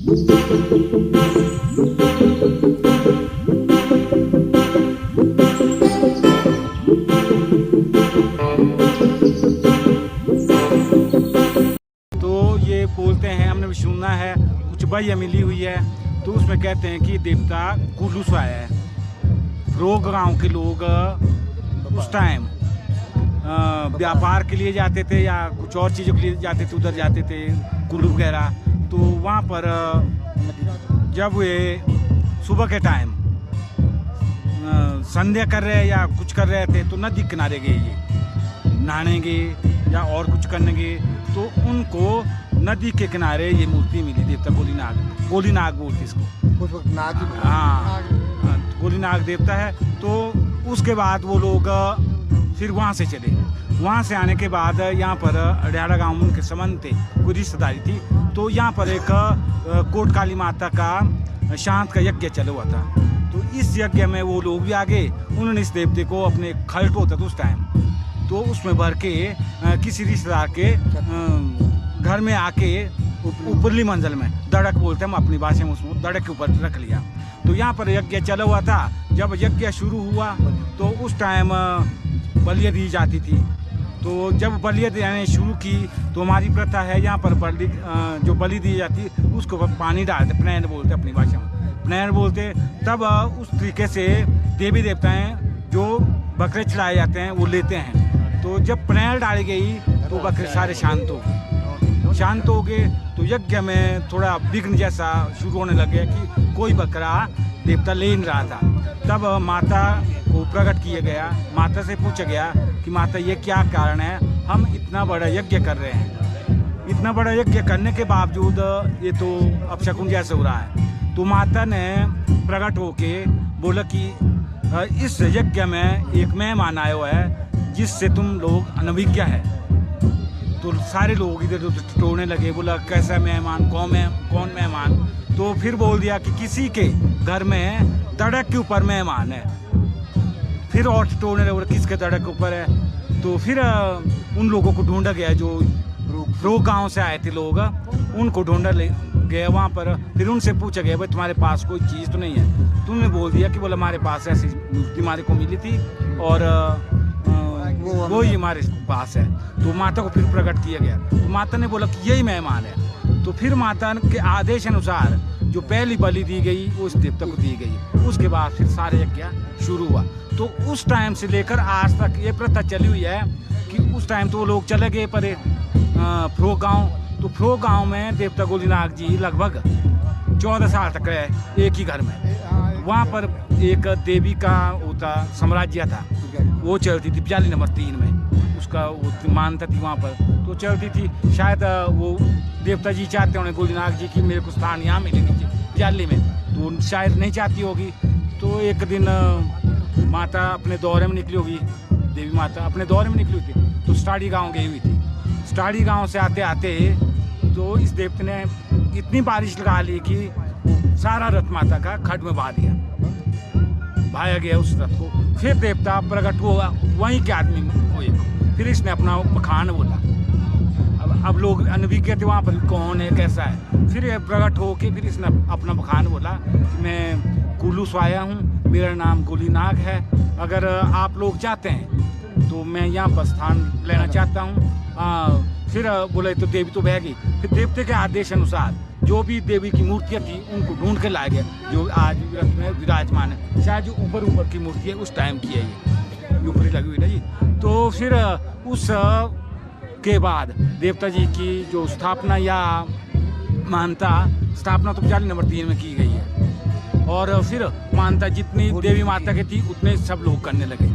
तो ये बोलते हैं, हमने भी सुना है, कुछ बहिया मिली हुई है, तो उसमें कहते हैं कि देवता कुल्लू से आया है। रोग गांव के लोग उस टाइम व्यापार के लिए जाते थे या कुछ और चीज़ों के लिए जाते थे, उधर जाते थे कुल्लू वगैरह। तो वहाँ पर जब वे सुबह के टाइम संध्या कर रहे या कुछ कर रहे थे, तो नदी किनारे गए ये नहाने गए या और कुछ करने गए, तो उनको नदी के किनारे ये मूर्ति मिली, देवता गोलीनाग बोलते इसको। उस वक्त नाग ही हाँ, गोलीनाग देवता है। तो उसके बाद वो लोग फिर वहाँ से चले। वहाँ से आने के बाद यहाँ पर अड्याला गांव में उनके संबंध थे, कोई रिश्तेदारी थी, तो यहाँ पर एक कोट काली माता का शांत का यज्ञ चला हुआ था। तो इस यज्ञ में वो लोग भी आ गए, उन्होंने इस देवते को अपने खल्ट होता था उस टाइम, तो उसमें भर के किसी रिश्तेदार के घर में आके ऊपरली मंजिल में, दड़क बोलते हैं हम अपनी भाषा में, उसमें दड़क के ऊपर रख लिया। तो यहाँ पर यज्ञ चला हुआ था। जब यज्ञ शुरू हुआ तो उस टाइम बलियाँ दी जाती थी। तो जब बलियाँ देने शुरू की तो हमारी प्रथा है, यहाँ पर जो बलि दी जाती उसको पानी डालते, प्नैन बोलते अपनी भाषा में, प्नैन बोलते। तब उस तरीके से देवी देवताएं जो बकरे चढ़ाए जाते हैं वो लेते हैं। तो जब प्नैन डाली गई तो बकरे सारे शांत हो गए। तो यज्ञ में थोड़ा विघ्न जैसा शुरू होने लगे कि कोई बकरा देवता ले नहीं रहा था। तब माता को प्रकट किया गया, माता से पूछा गया कि माता ये क्या कारण है, हम इतना बड़ा यज्ञ कर रहे हैं, इतना बड़ा यज्ञ करने के बावजूद ये तो अपशकुन जैसे हो रहा है। तो माता ने प्रकट होके बोला कि इस यज्ञ में एक मेहमान आया हुआ है जिससे तुम लोग अनभिज्ञ है। तो सारे लोग इधर उधर टोड़ने लगे, बोला कैसा मेहमान, कौन मेहमान। तो फिर बोल दिया कि किसी के घर में दड़क के ऊपर मेहमान है। फिर और टोड़ने लगे, किसके दड़क के ऊपर है। तो फिर उन लोगों को ढूंढा गया जो रोग गांव से आए थे लोग, उनको ढूंढा गया वहाँ पर। फिर उनसे पूछा गया भाई तुम्हारे पास कोई चीज़ तो नहीं है। तुमने बोल दिया कि बोला हमारे पास ऐसी मूर्ति हमारे को मिली थी और वो ही हमारे पास है। तो माता को फिर प्रकट किया गया। तो माता ने बोला कि यही मेहमान है। तो फिर माता के आदेश अनुसार जो पहली बलि दी गई वो उस देवता को दी गई। उसके बाद फिर सारे यज्ञ शुरू हुआ। तो उस टाइम से लेकर आज तक ये प्रथा चली हुई है कि उस टाइम तो वो लोग चले गए परे फ्रो गाँव। तो फ्रो गाँव में देवता गोलीनाग जी लगभग 14 साल तक रहे एक ही घर में। वहाँ पर एक देवी का होता साम्राज्य था, वो चलती थी 42 नंबर 3 में, उसका वो मान्यता थी वहाँ पर, तो चलती थी। शायद वो देवता जी चाहते होंगे गोलीनाग जी की मेरे को स्थान यहाँ मिले नीचे 42 में, तो शायद नहीं चाहती होगी। तो एक दिन माता अपने दौरे में निकली होगी, देवी माता अपने दौरे में निकली हुई थी, तो स्टाड़ी गाँव गई हुई थी। स्टाड़ी गाँव से आते आते तो इस देवता ने इतनी बारिश लगा ली कि सारा रथ माता का खड्ड में बहाया गया उस रथ को। फिर देवता प्रकट हुआ वहीं के आदमी को एक, फिर इसने अपना बखान बोला। अब लोग अनभिज्ञ थे वहाँ पर कौन है कैसा है। फिर ये प्रकट हो के फिर इसने अपना बखान बोला, मैं कुल्लू से आया हूँ, मेरा नाम गोलीनाग है, अगर आप लोग चाहते हैं तो मैं यहाँ पर स्थान लेना चाहता हूँ। फिर बोले तो देवी तो बह गई। फिर देवते के आदेश अनुसार जो भी देवी की मूर्तियाँ थी उनको ढूंढ के लाया गया, जो आज रथ में विराजमान है। शायद जो ऊपर की मूर्ति है उस टाइम की है, ये ऊपर ही लगी हुई ना जी। तो फिर उस के बाद देवता जी की जो स्थापना या मानता स्थापना तो 42 नंबर 3 में की गई है। और फिर मानता जितनी देवी माता की थी उतने सब लोग करने लगे।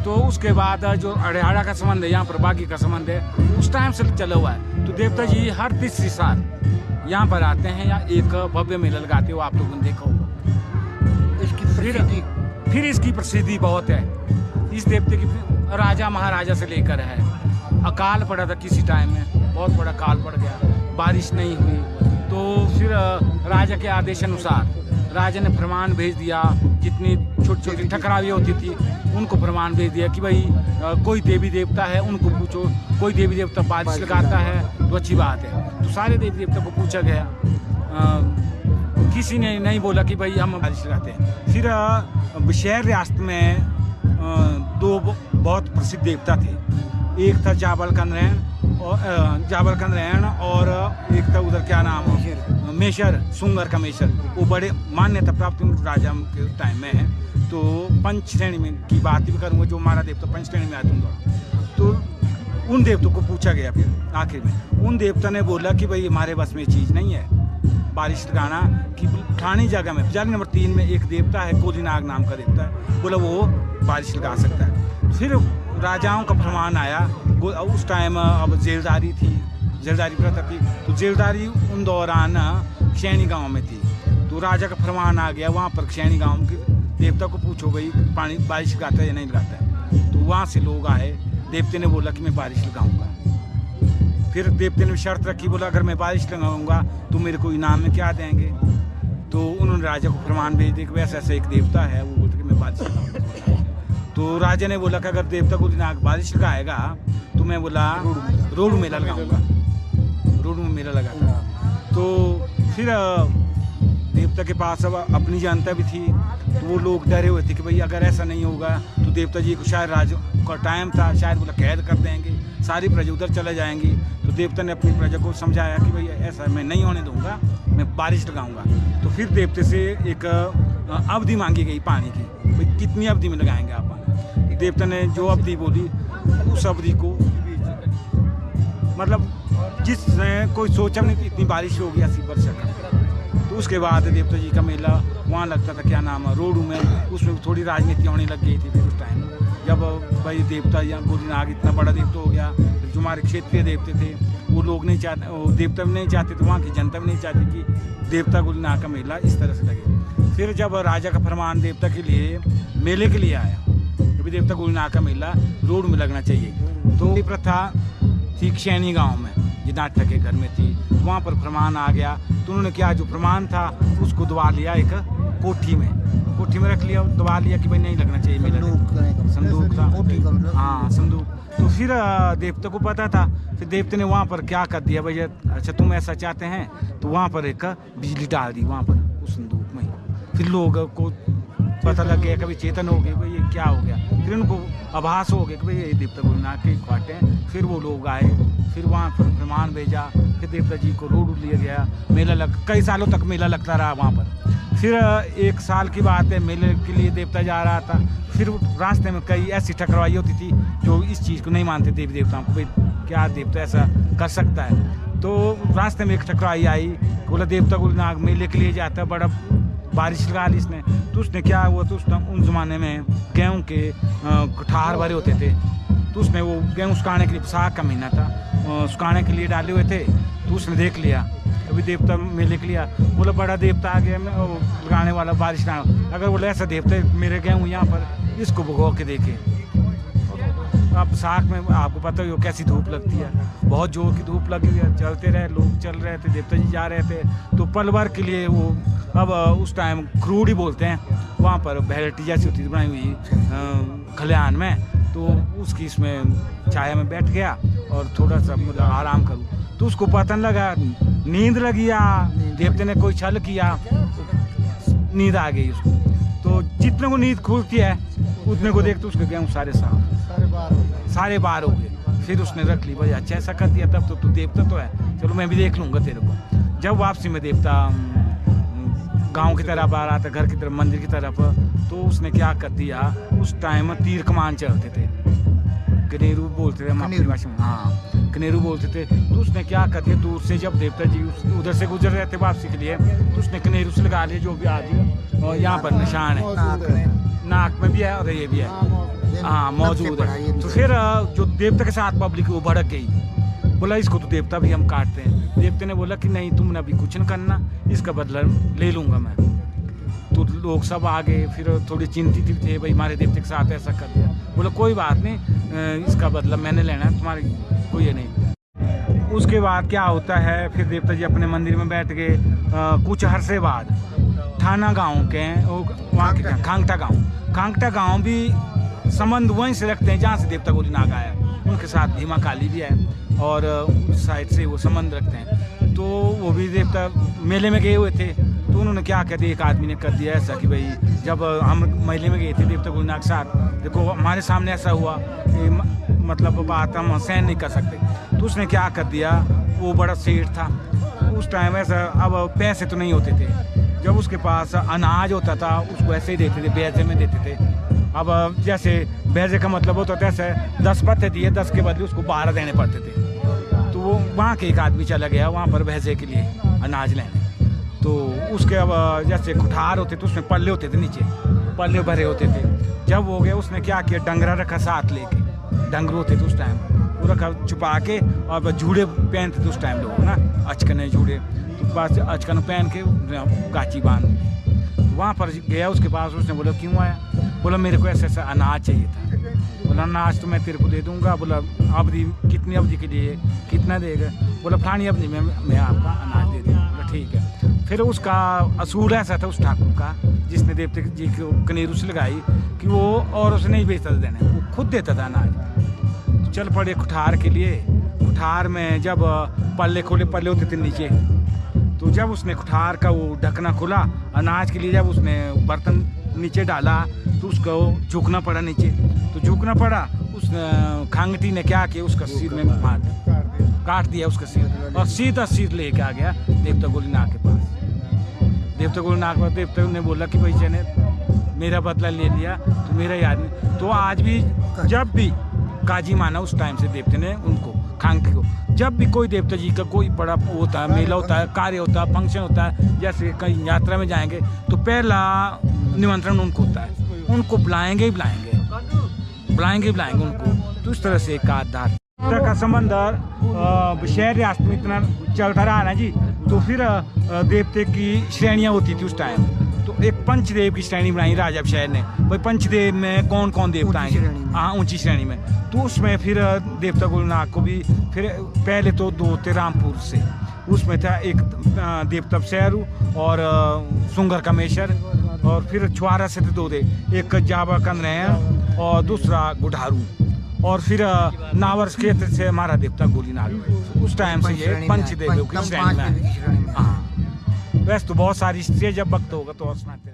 तो उसके बाद जो अड्याला का संबंध है, यहाँ पर बागी का संबंध है, उस टाइम से चला हुआ है। तो देवता जी हर 30 साल यहाँ पर आते हैं या एक भव्य मेला लगाते हो, आप लोगों ने देखा होगा। फिर इसकी प्रसिद्धि बहुत है। इस देवते की राजा महाराजा से लेकर है। अकाल पड़ा था किसी टाइम में, बहुत बड़ा काल पड़ गया, बारिश नहीं हुई, तो फिर राजा के आदेश अनुसार राजा ने फरमान भेज दिया, जितनी छोटी छोटी ठकरावियाँ होती थी उनको फरमान भेज दिया कि भाई कोई देवी देवता है उनको पूछो, कोई देवी देवता बारिश लगाता है तो अच्छी बात है। तो सारे देवी देवता को पूछा गया। किसी ने नहीं बोला कि भाई हम बारिश लगाते हैं। फिर शहर रियासत में दो बहुत प्रसिद्ध देवता थे, एक था जाबल का नरैन और एक था उधर क्या नाम मेशर, सुंगर का मेशर। वो बड़े मान्यता प्राप्त राजा के टाइम में है। तो पंच श्रेणी में की बात भी करूँगा, जो हमारा देवता पंच श्रेणी में आता हूँ। तो उन देवताओं को पूछा गया, फिर आखिर में उन देवता ने बोला कि भाई हमारे बस में चीज़ नहीं है बारिश लगाना। कि ठानी जगह में पुजारी नंबर 3 में एक देवता है, कोलीनाग नाम का देवता है, बोला वो बारिश लगा सकता है। फिर राजाओं का फरमान आया, उस टाइम अब जेलदारी थी, जेलदारी प्रथा थी, तो जेलदारी उन दौरान खैनी गांव में थी। तो राजा का फरमान आ गया, वहाँ पर खैनी गांव के देवता को पूछो भाई पानी बारिश लगाता है या नहीं लगाता है। तो वहाँ से लोग आए, देवते ने बोला कि मैं बारिश लगाऊंगा। फिर देवते ने शर्त रखी, बोला अगर मैं बारिश लगाऊंगा तो मेरे को इनाम में क्या देंगे। तो उन्होंने राजा को फरमान भेज दिया कि वैसे ऐसा एक देवता है, वो बोलते कि मैं बारिश लगाऊंगा। तो राजा ने बोला कि अगर देवता को बारिश लगाएगा तो मैं बोला रोड मेला लगाऊंगा, रोड में मेला लगाता। तो फिर देवता के पास अब अपनी जनता भी थी, तो वो लोग डरे हुए थे कि भाई अगर ऐसा नहीं होगा तो देवता जी को शायद राजा का टाइम था, शायद बोला कैद कर देंगे, सारी प्रजा उधर चले जाएंगी। तो देवता ने अपनी प्रजा को समझाया कि भाई ऐसा मैं नहीं होने दूंगा, मैं बारिश लगाऊंगा। तो फिर देवते से एक अवधि मांगी गई पानी की, भाई कितनी अवधि में लगाएंगे आप पानी। देवता ने जो अवधि बोली उस अवधि को, मतलब जिसने कोई सोचा नहीं कि इतनी बारिश होगी 80 वर्षा का। तो उसके बाद देवता जी का मेला वहाँ लगता था, क्या नाम है रोड में, उसमें थोड़ी राजनीति होने लग गई थी। फिर उस टाइम जब भाई देवता या कोलीनाग इतना बड़ा देवता हो गया, फिर जो हमारे क्षेत्रीय देवते थे वो लोग नहीं चाहते, वो देवता भी नहीं चाहते, तो वहाँ की जनता भी नहीं चाहती कि देवता कोलीनाग का मेला इस तरह से लगे। फिर जब राजा का फरमान देवता के लिए मेले के लिए आया, अभी देवता कोलीनाग का मेला रोड में लगना चाहिए। तो ये प्रथा थी खैनी गाँव में, ये नाटक के घर में थी, वहाँ पर फरमान आ गया। तो उन्होंने क्या, जो फरमान था उसको दबा लिया, एक कोठी में रख लिया, दबा लिया कि भाई नहीं लगना चाहिए मेला। संदूक था, हाँ संदूक। तो फिर देवता को पता था, फिर देवता ने वहाँ पर क्या कर दिया, भाई अच्छा तुम ऐसा चाहते हैं, तो वहाँ पर एक बिजली डाल दी वहाँ पर उस संदूक में। फिर लोग को पता लग गया, कभी चेतन हो गए भाई ये क्या हो गया। फिर उनको आभास हो गया कि भाई ये देवता कोलीनाग के ख्वाटे हैं। फिर वो लोग आए, फिर वहाँ पर फरमान भेजा, फिर देवता जी को रोड लिया गया, मेला कई सालों तक मेला लगता रहा वहाँ पर। फिर एक साल की बात है, मेले के लिए देवता जा रहा था, फिर रास्ते में कई ऐसी टकराई होती थी जो इस चीज़ को नहीं मानते देवी देवताओं को, भाई क्या देवता ऐसा कर सकता है। तो रास्ते में एक टकराई आई, बोला देवता कोलीनाग मेले के लिए जाता है, बड़ा बारिश लगा ली इसने। तो उसने क्या हुआ, तो उसने उन ज़माने में गेहूँ के कठार भरे होते थे, तो उसने वो गेहूँ सुखाने के लिए, साग का महीना था, सुखाने के लिए डाले हुए थे। तो उसने देख लिया, अभी देवता मेले के लिए बोला बड़ा देवता आ गया, लगाने वाला बारिश ना, अगर बोले ऐसा देवता मेरे गेहूँ यहाँ पर, इसको भगो के देखे। अब साग में आपको पता ही हो कैसी धूप लगती है, बहुत जोर की धूप लगी हुई है, चलते रहे लोग, चल रहे थे, देवता जी जा रहे थे। तो पल भर के लिए वो, अब उस टाइम क्रूड ही बोलते हैं, वहाँ पर बैलटी जैसी होती थी बनाई हुई खलिहान में, तो उसकी इसमें छाया में बैठ गया और थोड़ा सा मतलब आराम करूँ। तो उसको पता लगा, नींद लगी, या देवते ने कोई छल किया, नींद आ गई उसको। तो जितने को नींद खुलती है उतने को देखते उसके गेहूँ सारे बार हो गए। फिर उसने रख ली, भाई अच्छा ऐसा कर दिया, तब तो देवता तो है, चलो मैं भी देख लूँगा तेरे को। जब वापसी में देवता गांव की तरफ आ रहा था, घर की तरफ, मंदिर की तरफ, तो उसने क्या कर दिया, उस टाइम तीर कमान चलते थे, कनेरू बोलते थे अपनी भाषा में, हाँ कनेरू बोलते थे। तो उसने क्या कर दिया, दूर से जब देवता जी उधर से गुजर रहे थे वापसी के लिए, तो उसने कनेरू से लगा लिया, जो भी आज और यहाँ पर निशान है, नाक में भी है और ये भी है, हाँ मौजूद है। तो फिर जो देवता के साथ पब्लिक वो भड़क गई, बोला इसको तो देवता भी हम काटते हैं। देवता ने बोला कि नहीं तुमने अभी कुछ न करना, इसका बदला ले लूँगा मैं। तो लोग सब आ गए, फिर थोड़ी चिंतित थे, भाई हमारे देवता के साथ ऐसा कर दिया। बोला कोई बात नहीं, इसका बदला मैंने लेना है, तुम्हारी कोई ये नहीं। उसके बाद क्या होता है, फिर देवता जी अपने मंदिर में बैठ गए। कुछ अरसे बाद थाना गाँव के वहाँ के खांगटा गाँव भी संबंध वहीं से रखते हैं जहाँ से देवता कोलीनाग आया, उनके साथ भीमा काली भी है और उस साइड से वो संबंध रखते हैं। तो वो भी देवता मेले में गए हुए थे, तो उन्होंने क्या कहते एक आदमी ने कर दिया ऐसा कि भाई जब हम मेले में गए थे देवता गोलीनाग के साथ, देखो हमारे सामने ऐसा हुआ कि मतलब बात हम सहन नहीं कर सकते, तो उसने क्या कर दिया, वो बड़ा सेठ था उस टाइम ऐसा, अब पैसे तो नहीं होते थे, जब उसके पास अनाज होता था उसको ऐसे ही देते थे, बैजे में देते थे। अब जैसे बैजे का मतलब होता था ऐसे 10 पत्ते दिए, 10 के बदले उसको 12 देने पड़ते थे। तो वो वहाँ के एक आदमी चला गया वहाँ पर भैंसे के लिए अनाज लेने, तो उसके अब जैसे कुठार होते थे उसमें पल्ले होते थे, नीचे पल्ले भरे होते थे। जब हो गया उसने क्या किया, डंगरा रखा साथ लेके, डंगरू होते थे उस टाइम, वो रखा छुपा के, और जूड़े पहनते थे उस टाइम लोग ना, अचकने जूड़े, तो बस अचकन पहन के गाची बांध। वहाँ पर गया उसके पास, उसने बोला क्यों आया, बोला मेरे को ऐसा ऐसा अनाज चाहिए था। बोला अनाज तो मैं तेरे को दे दूंगा। बोला अवधि कितनी अवधि के लिए, कितना देगा, बोला फलानी अवधि में मैं आपका अनाज दे दूँगा। बोला ठीक है। फिर उसका असूल ऐसा था उस ठाकुर का जिसने देवता जी को कनेरू से लगाई कि वो और उसे नहीं बेचता था देने, वो खुद देता था अनाज। तो चल पड़े कुठार के लिए। कुठार में जब पल्ले खोले, पल्ले होते थे नीचे, तो जब उसने कुठार का वो ढकना खोला अनाज के लिए, जब उसने बर्तन नीचे डाला तो उसको झुकना पड़ा नीचे, तो झुकना पड़ा, उस खांगटी ने क्या किया उसका सिर में मार काट दिया उसका सिर, और सीधा सिर लेके आ गया देवता गोलीनाग के पास। देवता गोलीनाग पर देवता ने बोला कि भाई जने मेरा बदला ले लिया तो मेरा ही आदमी। तो आज भी जब भी काजी माना उस टाइम से देवता ने उनको खांगटी को, जब भी कोई देवता जी का कोई बड़ा होता है, मेला होता है, कार्य होता है, फंक्शन होता है, जैसे कहीं यात्रा में जाएंगे तो पहला निमंत्रण उनको होता है, उनको बुलाएंगे ही बुलाएंगे उनको। तो इस तरह से एक आधार का संबंध शहर रियासत में इतना चलता रहा ना जी। तो फिर देवते की श्रेणियाँ होती थी उस टाइम, तो एक पंचदेव की श्रेणी बनाई राजा शहर ने, भाई पंचदेव में कौन कौन देवता आएंगे, हाँ ऊंची श्रेणी में। तो उसमें फिर देवता गोलीनाग को भी फिर पहले तो 2 थे रामपुर से, उसमें था एक देवता सैरू और सुंगर कामेश्वर, और फिर छुआरा से थे 2 थे, एक जावा कन्हैया और दूसरा गुढ़ारू, और फिर नावर क्षेत्र से हमारा देवता गोलीनाग। उस टाइम से ये पंचदेव की श्रेणी में। हाँ, वैसे तो बहुत सारी हिस्ट्री, जब वक्त होगा तो और सुनाते